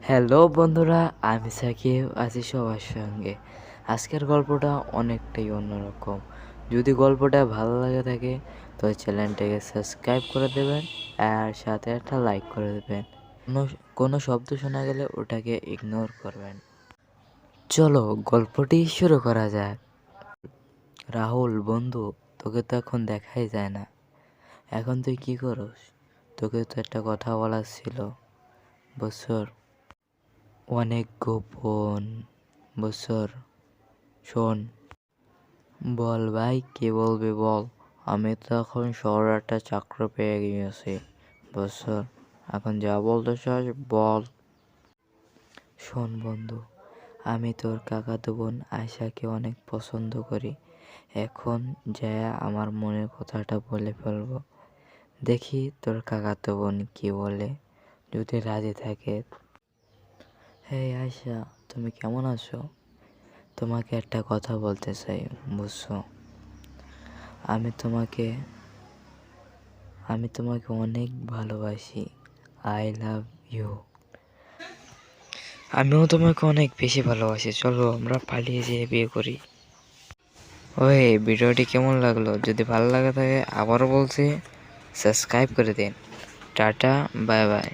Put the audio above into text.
Hello বন্ধুরা, আমি সাকিব আছি সবার সঙ্গে। আজকের গল্পটা অনেকটাই অন্যরকম। যদি গল্পটা ভালো লাগে থাকে তো চ্যানেলটাকে সাবস্ক্রাইব করে দেবেন আর সাথে একটা লাইক করে দেবেন। কোনো কোনো শব্দ শোনা গেলে ওটাকে ইগনোর করবেন। চলো গল্পটি শুরু করা যাক। রাহুল বন্ধু, তোকে তো এখন দেখাই যায় না। এখন তুই কি করস? তোকে তো একটা কথা বলার ছিল বছর। অনেক গোপন বছর। শোন, বল ভাই, কে বলবি বল। আমি তো এখন শহরে একটা চাকরি পেয়ে গিয়েছি বছর। এখন যা বলতে চাস বল। শোন বন্ধু, আমি তোর কাকাতো বোন আয়শাকে অনেক পছন্দ করি। এখন যা আমার মনের কথাটা বলে ফেলবো। দেখি তোর কাকাতো বোন কি বলে। যদি রাজি থাকে। হে আয়শা, তুমি কেমন আছো? তোমাকে একটা কথা বলতে চাই, বুঝছো? আমি তোমাকে আমি তোমাকে অনেক ভালোবাসি। I love you. আমিও তোমাকে অনেক বেশি ভালোবাসি। চলো আমরা পালিয়ে যেয়ে বিয়ে করি। ওই ভিডিওটি কেমন লাগলো? যদি ভালো লাগে থাকে আবারও বলছি, সাবস্ক্রাইব করে দিন। Tata, bye bye.